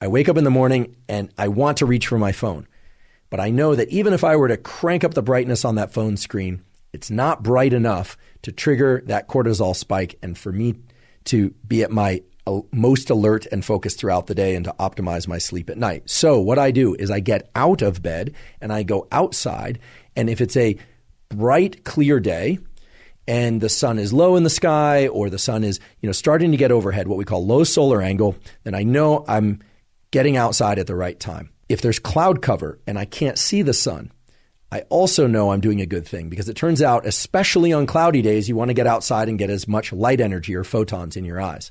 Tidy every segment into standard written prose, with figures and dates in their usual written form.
I wake up in the morning and I want to reach for my phone. But I know that even if I were to crank up the brightness on that phone screen, it's not bright enough to trigger that cortisol spike and for me to be at my most alert and focused throughout the day and to optimize my sleep at night. So what I do is I get out of bed and I go outside. And if it's a bright, clear day and the sun is low in the sky or the sun is, starting to get overhead, what we call low solar angle, then I know I'm getting outside at the right time. If there's cloud cover and I can't see the sun, I also know I'm doing a good thing because it turns out, especially on cloudy days, you want to get outside and get as much light energy or photons in your eyes.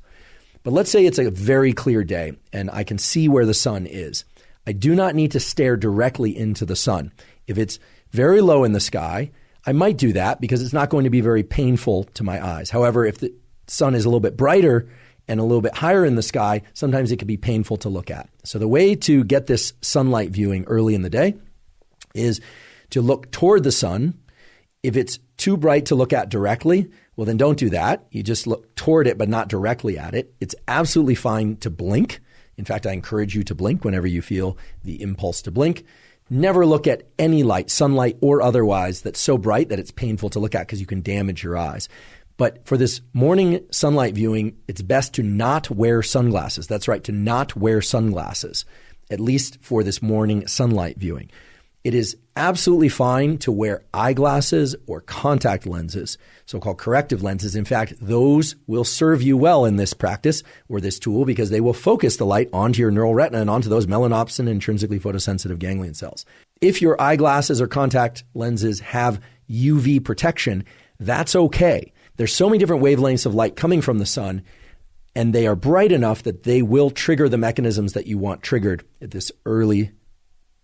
But let's say it's a very clear day and I can see where the sun is. I do not need to stare directly into the sun. If it's very low in the sky, I might do that because it's not going to be very painful to my eyes. However, if the sun is a little bit brighter and a little bit higher in the sky, sometimes it can be painful to look at. So the way to get this sunlight viewing early in the day is to look toward the sun. If it's too bright to look at directly, well, then don't do that. You just look toward it, but not directly at it. It's absolutely fine to blink. In fact, I encourage you to blink whenever you feel the impulse to blink. Never look at any light, sunlight or otherwise, that's so bright that it's painful to look at because you can damage your eyes. But for this morning sunlight viewing, it's best to not wear sunglasses. That's right, to not wear sunglasses, at least for this morning sunlight viewing. It is absolutely fine to wear eyeglasses or contact lenses, so-called corrective lenses. In fact, those will serve you well in this practice or this tool because they will focus the light onto your neural retina and onto those melanopsin intrinsically photosensitive ganglion cells. If your eyeglasses or contact lenses have UV protection, that's okay. There's so many different wavelengths of light coming from the sun, and they are bright enough that they will trigger the mechanisms that you want triggered at this early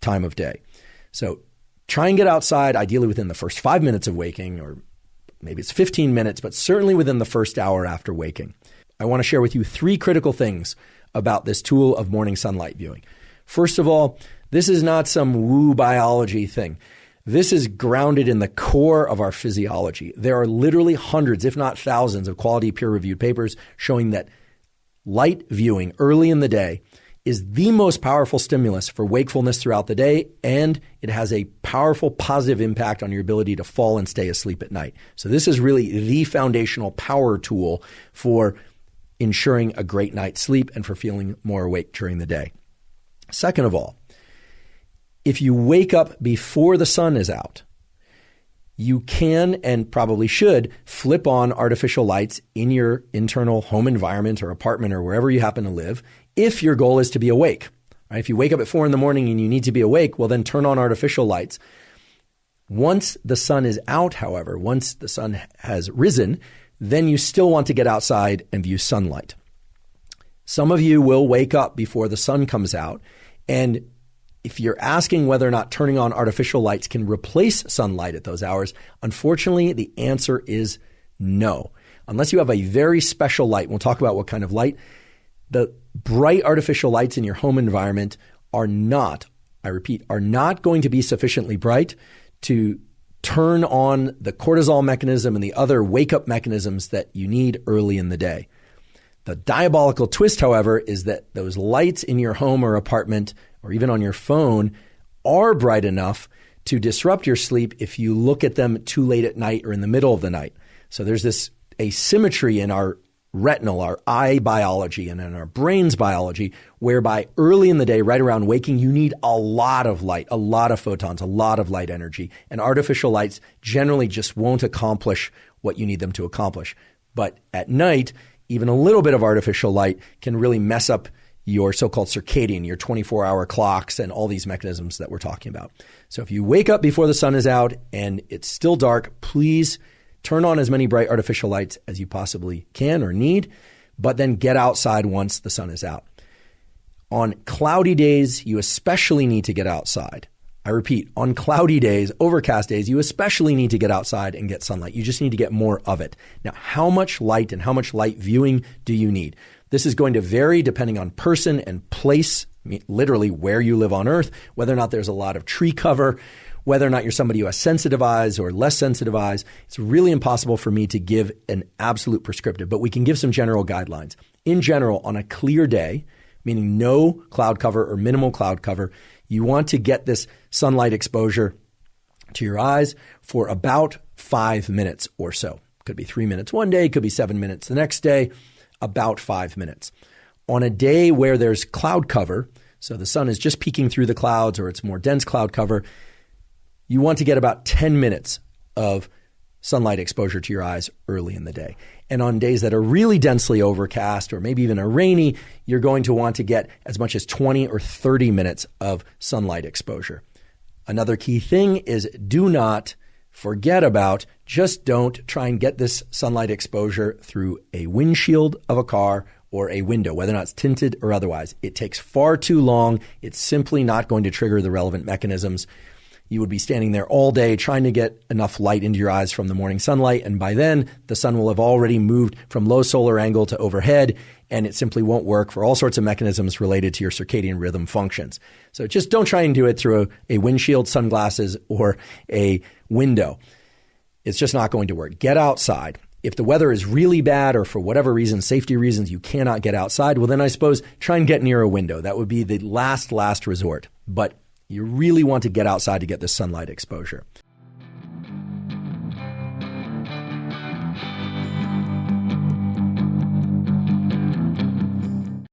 time of day. So try and get outside, ideally within the first 5 minutes of waking, or maybe it's 15 minutes, but certainly within the first hour after waking. I want to share with you 3 critical things about this tool of morning sunlight viewing. First of all, this is not some woo biology thing. This is grounded in the core of our physiology. There are literally hundreds, if not thousands, of quality peer-reviewed papers showing that light viewing early in the day is the most powerful stimulus for wakefulness throughout the day, and it has a powerful positive impact on your ability to fall and stay asleep at night. So this is really the foundational power tool for ensuring a great night's sleep and for feeling more awake during the day. Second of all, if you wake up before the sun is out, you can and probably should flip on artificial lights in your internal home environment or apartment or wherever you happen to live if your goal is to be awake. Right? If you wake up at 4 a.m. and you need to be awake, well, then turn on artificial lights. Once the sun is out, however, once the sun has risen, then you still want to get outside and view sunlight. Some of you will wake up before the sun comes out, and if you're asking whether or not turning on artificial lights can replace sunlight at those hours, unfortunately, the answer is no. Unless you have a very special light, we'll talk about what kind of light, the bright artificial lights in your home environment are not, I repeat, are not going to be sufficiently bright to turn on the cortisol mechanism and the other wake-up mechanisms that you need early in the day. The diabolical twist, however, is that those lights in your home or apartment or even on your phone are bright enough to disrupt your sleep if you look at them too late at night or in the middle of the night. So there's this asymmetry in our retinal, our eye biology, and in our brain's biology, whereby early in the day, right around waking, you need a lot of light, a lot of photons, a lot of light energy. And artificial lights generally just won't accomplish what you need them to accomplish. But at night, even a little bit of artificial light can really mess up your so-called circadian, your 24-hour clocks, and all these mechanisms that we're talking about. So if you wake up before the sun is out and it's still dark, please turn on as many bright artificial lights as you possibly can or need, but then get outside once the sun is out. On cloudy days, you especially need to get outside. I repeat, on cloudy days, overcast days, you especially need to get outside and get sunlight. You just need to get more of it. Now, how much light and how much light viewing do you need? This is going to vary depending on person and place, literally where you live on Earth, whether or not there's a lot of tree cover, whether or not you're somebody who has sensitive eyes or less sensitive eyes. It's really impossible for me to give an absolute prescriptive, but we can give some general guidelines. In general, on a clear day, meaning no cloud cover or minimal cloud cover. You want to get this sunlight exposure to your eyes for about 5 minutes or so. Could be 3 minutes one day, could be 7 minutes the next day, about 5 minutes. On a day where there's cloud cover, so the sun is just peeking through the clouds or it's more dense cloud cover, you want to get about 10 minutes of sunlight exposure to your eyes early in the day. And on days that are really densely overcast or maybe even are rainy, you're going to want to get as much as 20 or 30 minutes of sunlight exposure. Another key thing is do not forget about, just don't try and get this sunlight exposure through a windshield of a car or a window, whether or not it's tinted or otherwise. It takes far too long. It's simply not going to trigger the relevant mechanisms. You would be standing there all day trying to get enough light into your eyes from the morning sunlight, and by then the sun will have already moved from low solar angle to overhead, and it simply won't work for all sorts of mechanisms related to your circadian rhythm functions. So just don't try and do it through a windshield, sunglasses, or a window. It's just not going to work. Get outside. If the weather is really bad or for whatever reason, safety reasons, you cannot get outside, well then I suppose try and get near a window. That would be the last resort. But you really want to get outside to get the sunlight exposure.